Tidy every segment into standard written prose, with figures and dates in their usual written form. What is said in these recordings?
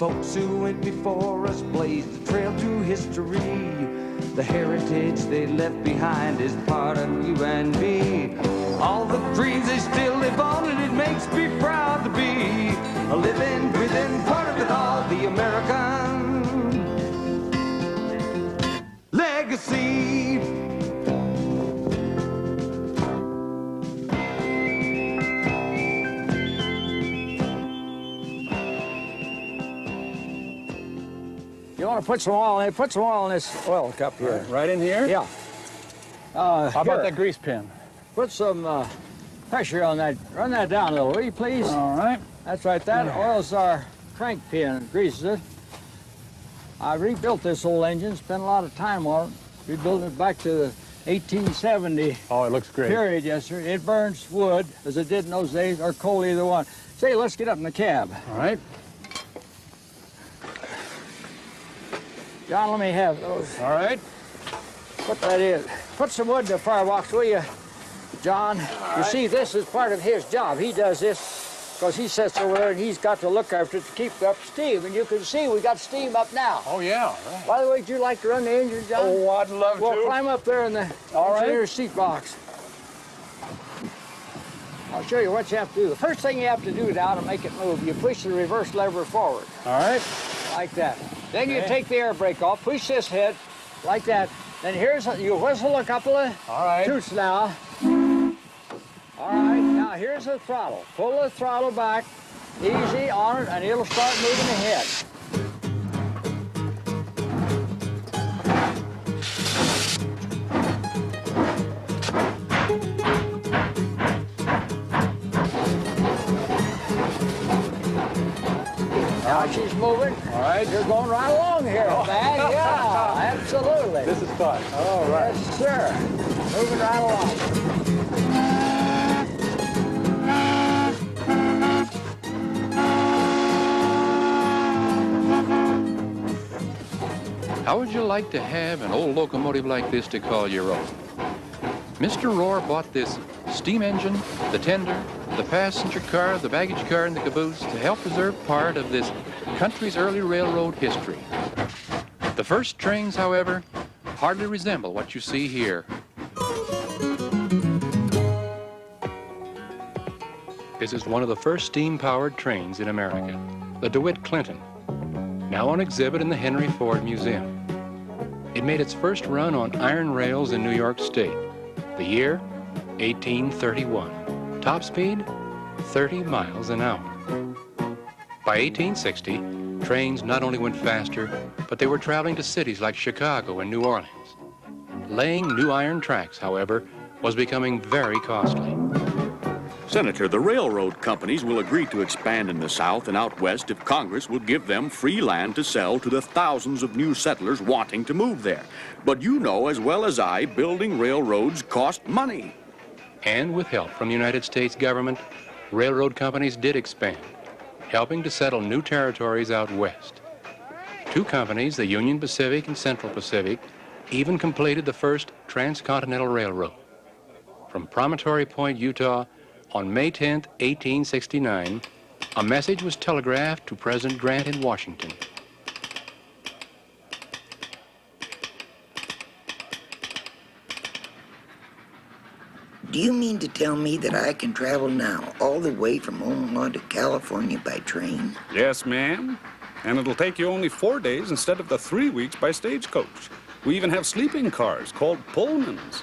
folks who went before us blazed the trail through history. The heritage they left behind is part of you and me. All the dreams they still live on, and it makes me proud to be a living, breathing part of it all, the American legacy. You want to put some oil in it? Put some oil in this oil cup here. Right in here? Yeah. How about that grease pen? Put some pressure on that. Run that down a little, will you please? All right. That's right. That oil's our crank pin. Greases it. I rebuilt this old engine. Spent a lot of time on it. Rebuilt it back to the 1870 Oh, it looks great. period, yes, sir. It burns wood, as it did in those days, or coal, either one. Say, let's get up in the cab. All right. John, let me have those. All right. Put that in. Put some wood in the firebox, will you, John? You see, this is part of his job. He does this because he sits over there and he's got to look after it to keep up steam. And you can see we got steam up now. Oh, yeah. Right. By the way, would you like to run the engine, John? Oh, I'd love to. Well, climb up there in the engineer's seat box. I'll show you what you have to do. The first thing you have to do now to make it move, you push the reverse lever forward. All right. Like that. Then you take the air brake off, push this head, like that. Then you whistle a couple of toots now. All right, now here's the throttle. Pull the throttle back, easy on it, and it'll start moving ahead. Now she's moving. All right. You're going right along here, man. Yeah, absolutely. This is fun. All right. Yes, sir. Moving right along. How would you like to have an old locomotive like this to call your own? Mr. Rohr bought this steam engine, the tender, the passenger car, the baggage car, and the caboose to help preserve part of this country's early railroad history. The first trains, however, hardly resemble what you see here. This is one of the first steam-powered trains in America, the DeWitt Clinton, now on exhibit in the Henry Ford Museum. It made its first run on iron rails in New York State. The year, 1831. Top speed, 30 miles an hour. By 1860, trains not only went faster, but they were traveling to cities like Chicago and New Orleans. Laying new iron tracks, however, was becoming very costly. Senator, the railroad companies will agree to expand in the South and out West if Congress will give them free land to sell to the thousands of new settlers wanting to move there. But you know as well as I, building railroads cost money. And with help from the United States government, railroad companies did expand, helping to settle new territories out west. Two companies, the Union Pacific and Central Pacific, even completed the first transcontinental railroad. From Promontory Point, Utah, on May 10, 1869, a message was telegraphed to President Grant in Washington. Do you mean to tell me that I can travel now all the way from Omaha to California by train? Yes, ma'am. And it'll take you only 4 days instead of the 3 weeks by stagecoach. We even have sleeping cars called Pullmans.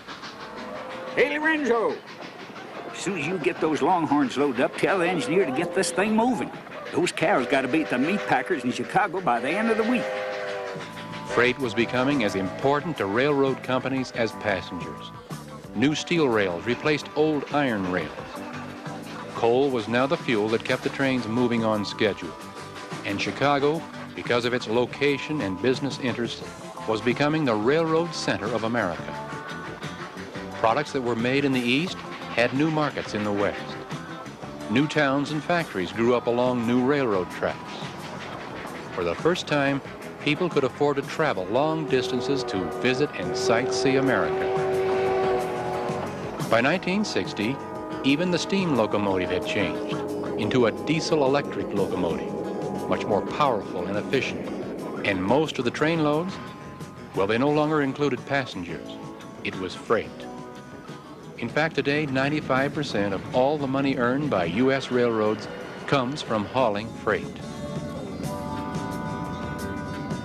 Hey, Lorenzo! As soon as you get those Longhorns loaded up, tell the engineer to get this thing moving. Those cows got to be at the meat packers in Chicago by the end of the week. Freight was becoming as important to railroad companies as passengers. New steel rails replaced old iron rails. Coal was now the fuel that kept the trains moving on schedule. And Chicago, because of its location and business interests, was becoming the railroad center of America. Products that were made in the East had new markets in the West. New towns and factories grew up along new railroad tracks. For the first time, people could afford to travel long distances to visit and sightsee America. By 1960, even the steam locomotive had changed into a diesel-electric locomotive. much more powerful and efficient. And most of the train loads, well, they no longer included passengers. It was freight. In fact, today, 95% of all the money earned by U.S. railroads comes from hauling freight.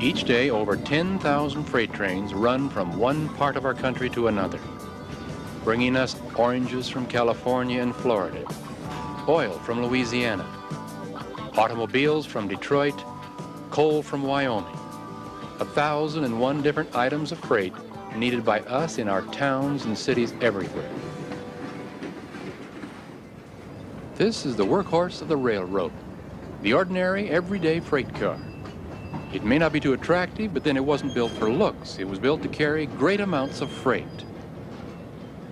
Each day, over 10,000 freight trains run from one part of our country to another, bringing us oranges from California and Florida, oil from Louisiana, automobiles from Detroit, coal from Wyoming. 1,001 different items of freight needed by us in our towns and cities everywhere. This is the workhorse of the railroad, the ordinary, everyday freight car. It may not be too attractive, but then it wasn't built for looks. It was built to carry great amounts of freight.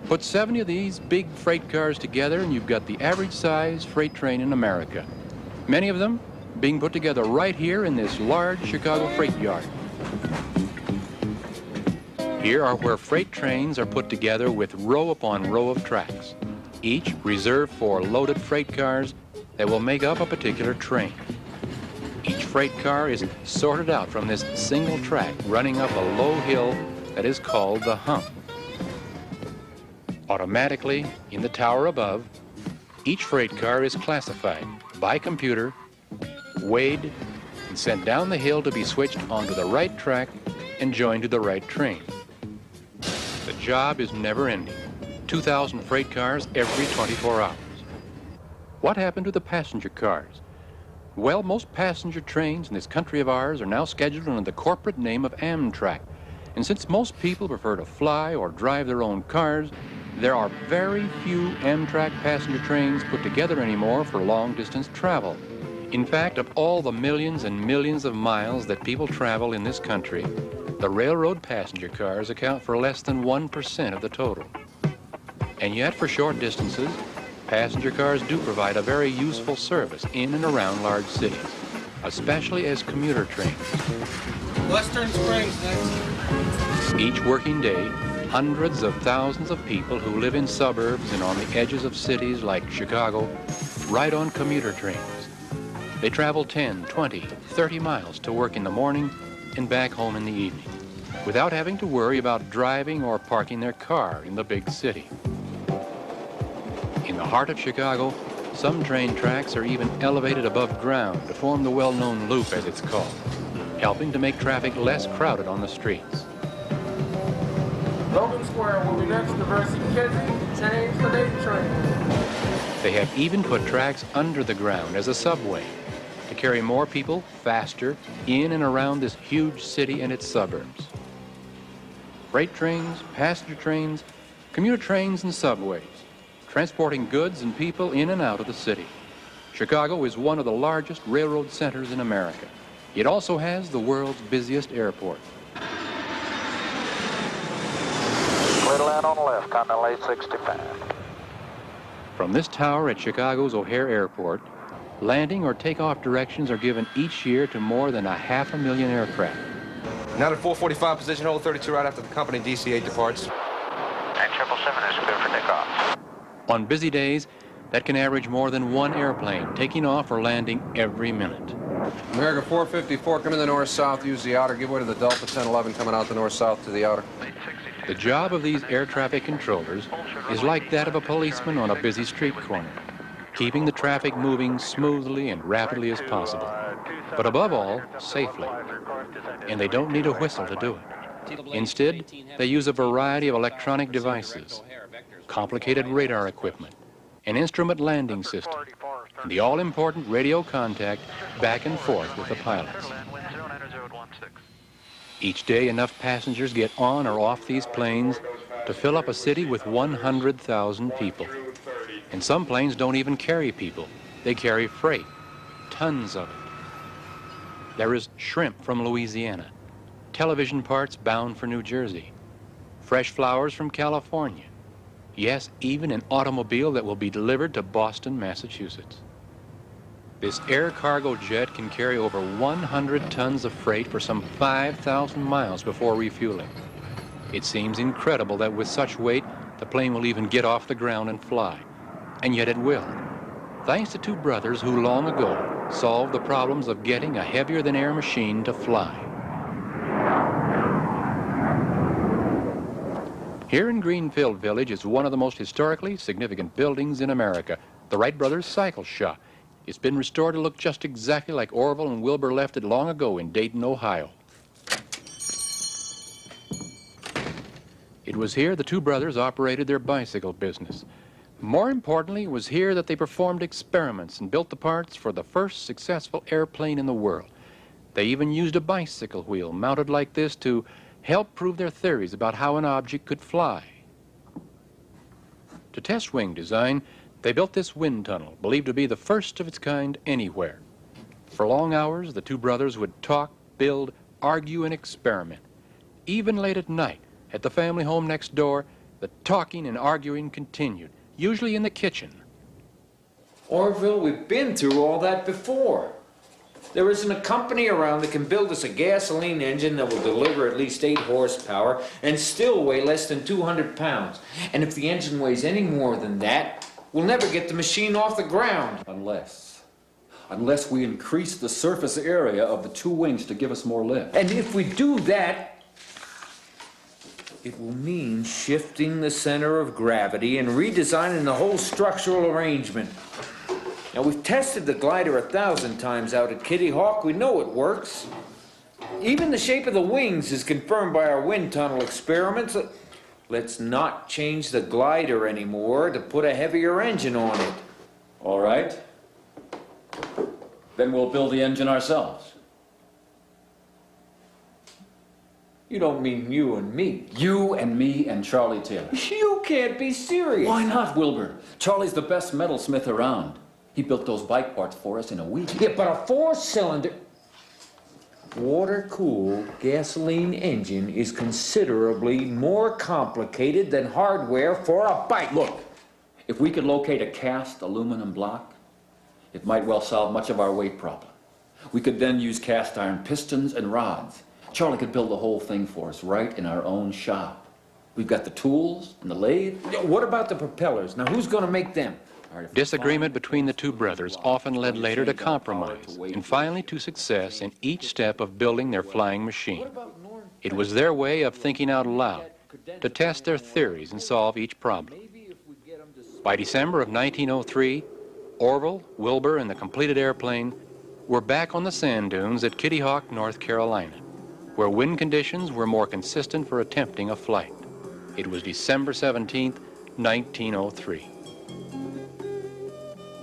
Put 70 of these big freight cars together and you've got the average size freight train in America. Many of them being put together right here in this large Chicago freight yard. Here are where freight trains are put together with row upon row of tracks, each reserved for loaded freight cars that will make up a particular train. Each freight car is sorted out from this single track running up a low hill that is called the hump. Automatically, in the tower above, each freight car is classified by computer, weighed, and sent down the hill to be switched onto the right track and joined to the right train. The job is never ending. 2,000 freight cars every 24 hours. What happened to the passenger cars? Well, most passenger trains in this country of ours are now scheduled under the corporate name of Amtrak. And since most people prefer to fly or drive their own cars, there are very few Amtrak passenger trains put together anymore for long-distance travel. In fact, of all the millions and millions of miles that people travel in this country, the railroad passenger cars account for less than 1% of the total. And yet, for short distances, passenger cars do provide a very useful service in and around large cities, especially as commuter trains. Western Springs next. Each working day, hundreds of thousands of people who live in suburbs and on the edges of cities like Chicago ride on commuter trains. They travel 10, 20, 30 miles to work in the morning and back home in the evening, without having to worry about driving or parking their car in the big city. In the heart of Chicago, some train tracks are even elevated above ground to form the well-known loop, as it's called, helping to make traffic less crowded on the streets. Logan Square will be next to Mercy Kennedy, change the Dayton train. They have even put tracks under the ground as a subway to carry more people faster in and around this huge city and its suburbs. Freight trains, passenger trains, commuter trains, and subways, transporting goods and people in and out of the city. Chicago is one of the largest railroad centers in America. It also has the world's busiest airport. Little end on the left, Continental 865. From this tower at Chicago's O'Hare Airport, landing or takeoff directions are given each year to more than 500,000 aircraft. Now at 445, position hold 32 right after the company DC-8 departs. And 777 is clear for takeoff. On busy days, that can average more than one airplane taking off or landing every minute. America 454, come in the north-south, use the outer, give way to the Delta 1011 coming out the north-south to the outer. The job of these air traffic controllers is like that of a policeman on a busy street corner, keeping the traffic moving smoothly and rapidly as possible, but above all, safely. And they don't need a whistle to do it. Instead, they use a variety of electronic devices, complicated radar equipment, an instrument landing system, and the all-important radio contact back and forth with the pilots. Each day, enough passengers get on or off these planes to fill up a city with 100,000 people. And some planes don't even carry people. They carry freight, tons of it. There is shrimp from Louisiana, television parts bound for New Jersey, fresh flowers from California. Yes, even an automobile that will be delivered to Boston, Massachusetts. This air cargo jet can carry over 100 tons of freight for some 5,000 miles before refueling. It seems incredible that with such weight, the plane will even get off the ground and fly. And yet it will, thanks to two brothers who long ago solved the problems of getting a heavier-than-air machine to fly. Here in Greenfield Village is one of the most historically significant buildings in America, the Wright Brothers Cycle Shop. It's been restored to look just exactly like Orville and Wilbur left it long ago in Dayton, Ohio. It was here the two brothers operated their bicycle business. More importantly, it was here that they performed experiments and built the parts for the first successful airplane in the world. They even used a bicycle wheel mounted like this to help prove their theories about how an object could fly. To test wing design, they built this wind tunnel, believed to be the first of its kind anywhere. For long hours, the two brothers would talk, build, argue, and experiment. Even late at night, at the family home next door, the talking and arguing continued, usually in the kitchen. Orville, we've been through all that before. There isn't a company around that can build us a gasoline engine that will deliver at least 8 horsepower and still weigh less than 200 pounds. And if the engine weighs any more than that, we'll never get the machine off the ground. Unless we increase the surface area of the two wings to give us more lift. And if we do that, it will mean shifting the center of gravity and redesigning the whole structural arrangement. Now, we've tested the glider 1,000 times out at Kitty Hawk. We know it works. Even the shape of the wings is confirmed by our wind tunnel experiments. Let's not change the glider anymore to put a heavier engine on it. All right. Then we'll build the engine ourselves. You don't mean you and me? You and me and Charlie Taylor. You can't be serious. Why not, Wilbur? Charlie's the best metalsmith around. He built those bike parts for us in a week. Yeah, but a 4-cylinder, water-cooled gasoline engine is considerably more complicated than hardware for a bike. Look, if we could locate a cast aluminum block, it might well solve much of our weight problem. We could then use cast iron pistons and rods. Charlie could build the whole thing for us right in our own shop. We've got the tools and the lathe. What about the propellers? Now, who's going to make them? Disagreement between the two brothers often led later to compromise and finally to success in each step of building their flying machine. It was their way of thinking out loud, to test their theories and solve each problem. By December of 1903, Orville, Wilbur, and the completed airplane were back on the sand dunes at Kitty Hawk, North Carolina, where wind conditions were more consistent for attempting a flight. It was December 17th, 1903.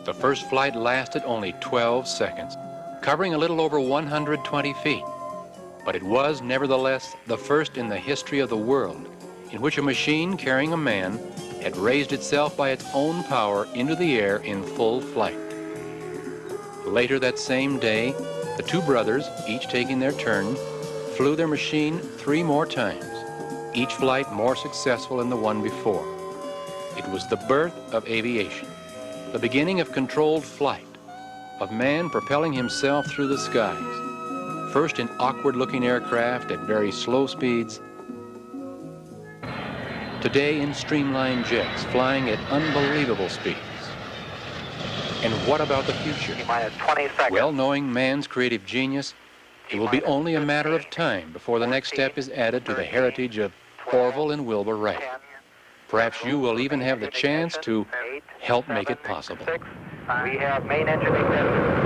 The first flight lasted only 12 seconds, covering a little over 120 feet. But it was, nevertheless, the first in the history of the world in which a machine carrying a man had raised itself by its own power into the air in full flight. Later that same day, the two brothers, each taking their turn, flew their machine 3 more times, each flight more successful than the one before. It was the birth of aviation, the beginning of controlled flight, of man propelling himself through the skies, first in awkward-looking aircraft at very slow speeds, today in streamlined jets flying at unbelievable speeds. And what about the future? Well, knowing man's creative genius, it will be only a matter of time before the next step is added to the heritage of Orville and Wilbur Wright. Perhaps you will even have the chance to help make it possible. We have main engine ignited.